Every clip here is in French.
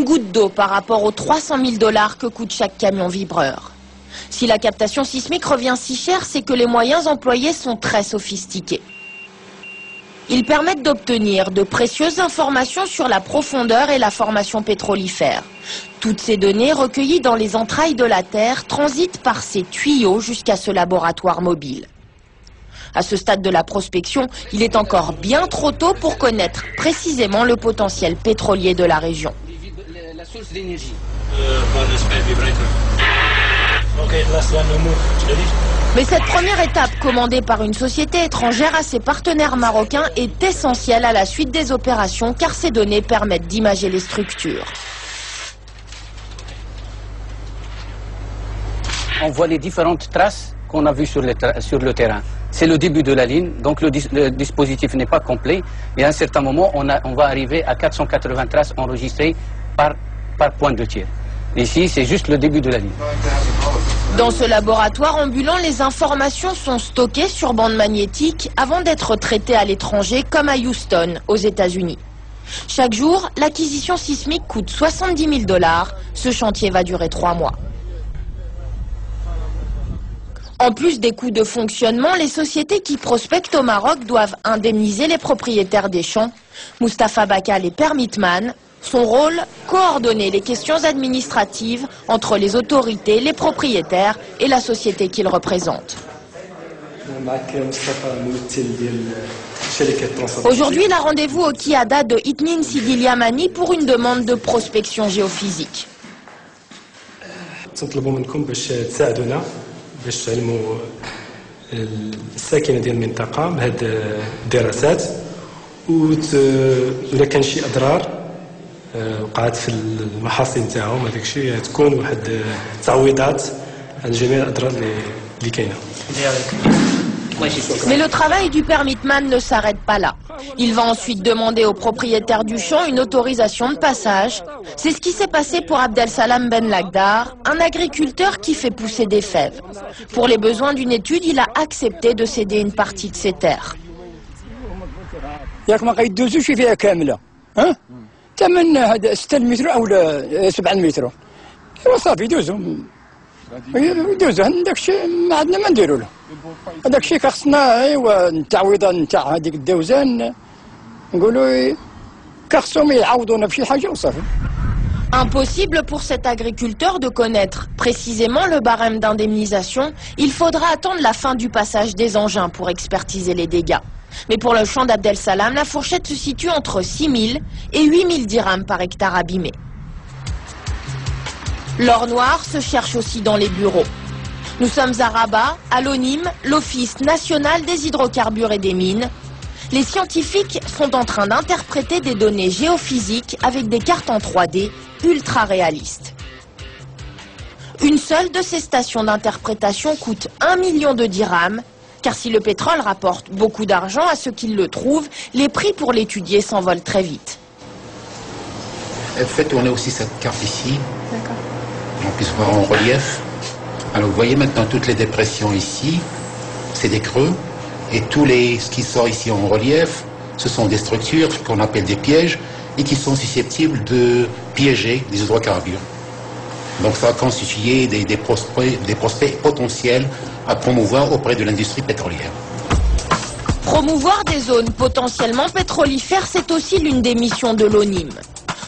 Une goutte d'eau par rapport aux 300 000 $ que coûte chaque camion vibreur. Si la captation sismique revient si cher, c'est que les moyens employés sont très sophistiqués. Ils permettent d'obtenir de précieuses informations sur la profondeur et la formation pétrolifère. Toutes ces données recueillies dans les entrailles de la Terre transitent par ces tuyaux jusqu'à ce laboratoire mobile. À ce stade de la prospection, il est encore bien trop tôt pour connaître précisément le potentiel pétrolier de la région. La source d'énergie. Mais cette première étape, commandée par une société étrangère à ses partenaires marocains, est essentielle à la suite des opérations car ces données permettent d'imager les structures. On voit les différentes traces qu'on a vues sur le terrain. C'est le début de la ligne, donc le dispositif n'est pas complet. Et à un certain moment, on va arriver à 480 traces enregistrées par point de tir. Ici, c'est juste le début de la ligne. Dans ce laboratoire ambulant, les informations sont stockées sur bande magnétique avant d'être traitées à l'étranger, comme à Houston, aux États-Unis. Chaque jour, l'acquisition sismique coûte 70 000 $. Ce chantier va durer 3 mois. En plus des coûts de fonctionnement, les sociétés qui prospectent au Maroc doivent indemniser les propriétaires des champs. Mustapha Bakal est permitman. Son rôle, coordonner les questions administratives entre les autorités, les propriétaires et la société qu'il représente. Aujourd'hui, il a rendez-vous au Kiada de Itnin Sidi Yamani pour une demande de prospection géophysique. باش تعلموا الساكنه ديال المنطقه بهاد الدراسات ولا كان شي اضرار وقعت في المحاصيل نتاعهم هذاك الشيء تكون واحد تعويضات عن جميع الاضرار اللي كاينه. Mais le travail du permitman ne s'arrête pas là. Il va ensuite demander au propriétaire du champ une autorisation de passage. C'est ce qui s'est passé pour Abdel Salam Ben Lagdar, un agriculteur qui fait pousser des fèves. Pour les besoins d'une étude, il a accepté de céder une partie de ses terres. Impossible pour cet agriculteur de connaître précisément le barème d'indemnisation. Il faudra attendre la fin du passage des engins pour expertiser les dégâts. Mais pour le champ d'Abdel Salam, la fourchette se situe entre 6 000 et 8 000 dirhams par hectare abîmé. L'or noir se cherche aussi dans les bureaux. Nous sommes à Rabat, à l'ONIM, l'Office national des hydrocarbures et des mines. Les scientifiques sont en train d'interpréter des données géophysiques avec des cartes en 3D ultra réalistes. Une seule de ces stations d'interprétation coûte 1 million de dirhams, car si le pétrole rapporte beaucoup d'argent à ceux qui le trouvent, les prix pour l'étudier s'envolent très vite. Faites tourner aussi cette carte ici. D'accord. On puisse voir en relief. Alors vous voyez maintenant toutes les dépressions ici, c'est des creux, et ce qui sort ici en relief, ce sont des structures qu'on appelle des pièges, et qui sont susceptibles de piéger des hydrocarbures. Donc ça va constituer des prospects potentiels à promouvoir auprès de l'industrie pétrolière. Promouvoir des zones potentiellement pétrolifères, c'est aussi l'une des missions de l'ONIM.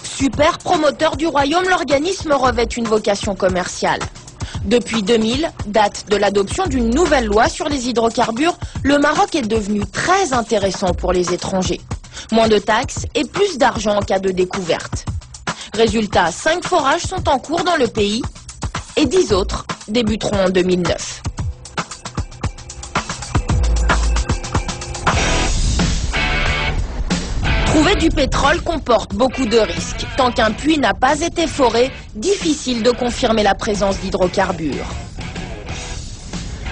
Super promoteur du royaume, l'organisme revêt une vocation commerciale. Depuis 2000, date de l'adoption d'une nouvelle loi sur les hydrocarbures, le Maroc est devenu très intéressant pour les étrangers. Moins de taxes et plus d'argent en cas de découverte. Résultat, 5 forages sont en cours dans le pays et 10 autres débuteront en 2009. Trouver du pétrole comporte beaucoup de risques. Tant qu'un puits n'a pas été foré, difficile de confirmer la présence d'hydrocarbures.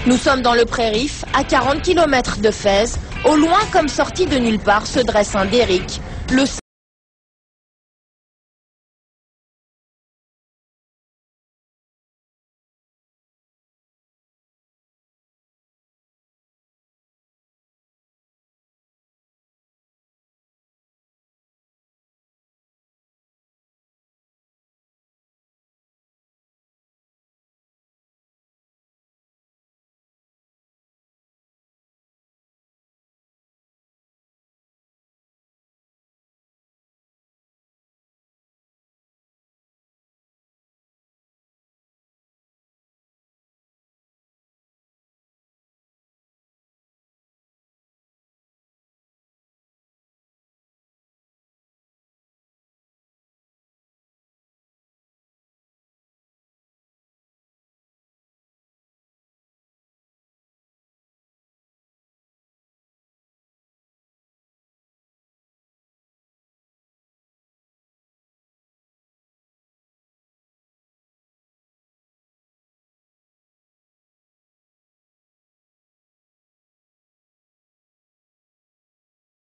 Nous sommes dans le Prérif, à 40 km de Fès. Au loin, comme sorti de nulle part, se dresse un derrick, le